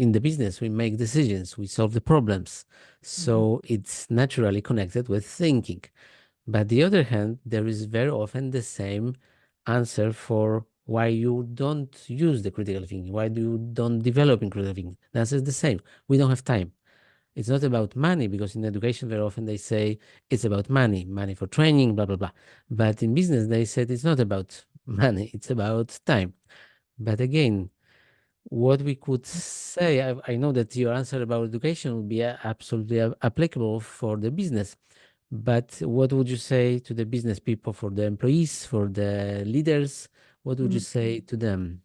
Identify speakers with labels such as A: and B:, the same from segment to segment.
A: in the business, we make decisions, we solve the problems. So it's naturally connected with thinking. But the other hand, there is very often the same answer for why you don't use the critical thinking, why do you don't develop in critical thinking. The answer is the same. We don't have time. It's not about money, because in education very often they say it's about money, money for training, blah, blah, blah. But in business, they said it's not about money, it's about time. But again, what we could say, I know that your answer about education would be absolutely applicable for the business. But what would you say to the business people, for the employees, for the leaders? What would you say to them?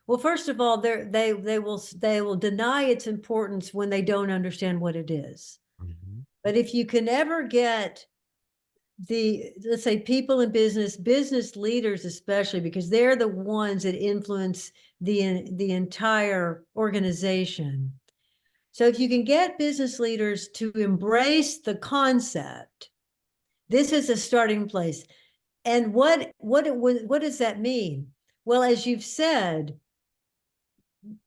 B: Well, first of all, they will deny its importance when they don't understand what it is. But if you can ever get let's say people in business leaders especially, because they're the ones that influence the entire organization. So if you can get business leaders to embrace the concept, this is a starting place. And what does that mean? Well, as you've said,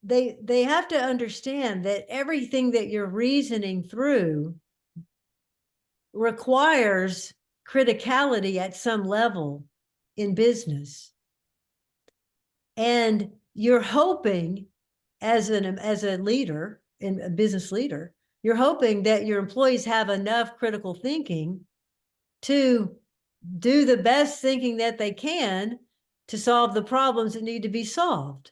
B: they have to understand that everything that you're reasoning through requires criticality at some level in business. And you're hoping, as a leader, a business leader, you're hoping that your employees have enough critical thinking to do the best thinking that they can to solve the problems that need to be solved.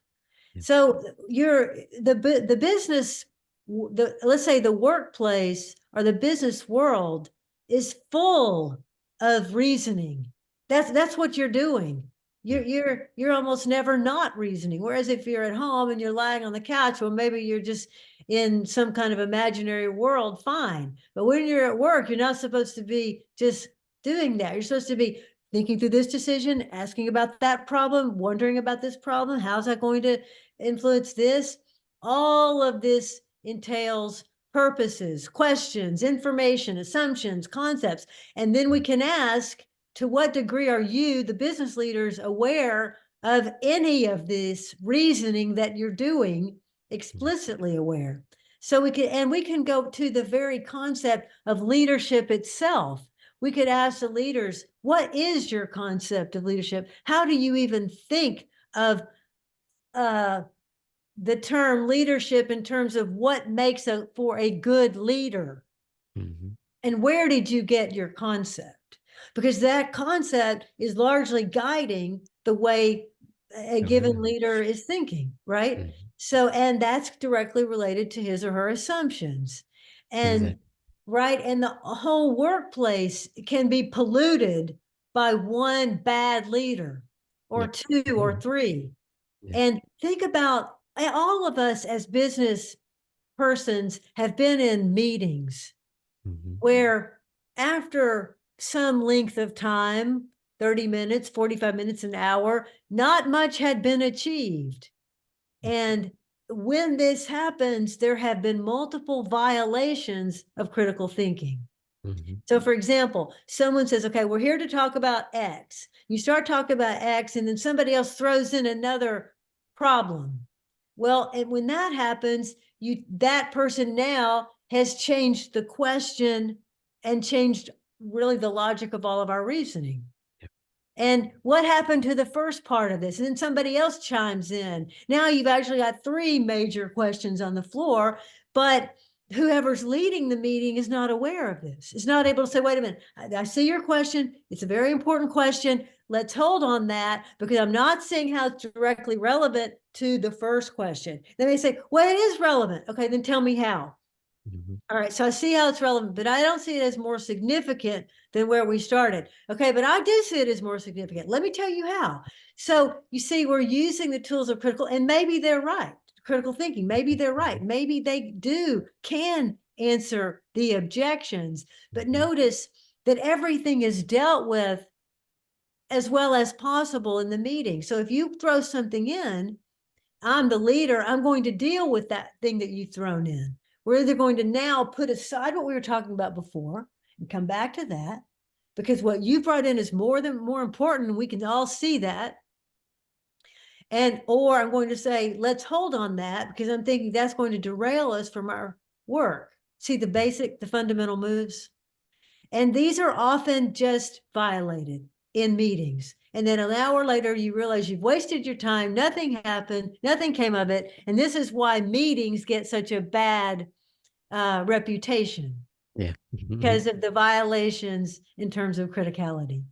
B: Yeah. So the business, let's say the workplace or the business world is full of reasoning. That's what you're doing. You're almost never not reasoning. Whereas if you're at home and you're lying on the couch, well, maybe you're just in some kind of imaginary world, fine. But when you're at work, you're not supposed to be just doing that. You're supposed to be thinking through this decision, asking about that problem, wondering about this problem. How's that going to influence this? All of this entails purposes, questions, information, assumptions, concepts. And then we can ask, to what degree are you, the business leaders, aware of any of this reasoning that you're doing, explicitly aware? So we can go to the very concept of leadership itself. We could ask the leaders, what is your concept of leadership? How do you even think of the term leadership in terms of what makes for a good leader? And where did you get your concept? Because that concept is largely guiding the way a given leader is thinking, right? So, and that's directly related to his or her assumptions. And right, and the whole workplace can be polluted by one bad leader or two or three. And think about, all of us as business persons have been in meetings where after some length of time, 30 minutes, 45 minutes, an hour, not much had been achieved. And when this happens, there have been multiple violations of critical thinking. So for example, someone says, okay, we're here to talk about X. You start talking about X, and then somebody else throws in another problem. Well, and when that happens, that person now has changed the question and changed really the logic of all of our reasoning. And what happened to the first part of this? And then somebody else chimes in. Now you've actually got three major questions on the floor, but whoever's leading the meeting is not aware of this. Is not able to say, wait a minute, I see your question. It's a very important question. Let's hold on that, because I'm not seeing how it's directly relevant to the first question. Then they say, well, it is relevant. Okay, then tell me how. All right, so I see how it's relevant, but I don't see it as more significant than where we started. Okay, but I do see it as more significant. Let me tell you how. So you see, we're using the tools of critical, and maybe they're right, critical thinking. Maybe they're right. Maybe they can answer the objections. But notice that everything is dealt with as well as possible in the meeting. So if you throw something in, I'm the leader, I'm going to deal with that thing that you've thrown in. We're either going to now put aside what we were talking about before and come back to that, because what you brought in is more important, and we can all see that. or I'm going to say, let's hold on that because I'm thinking that's going to derail us from our work. See the fundamental moves? And these are often just violated in meetings. And then an hour later, you realize you've wasted your time. Nothing happened. Nothing came of it. And this is why meetings get such a bad reputation.
A: Yeah.
B: Because of the violations in terms of criticality.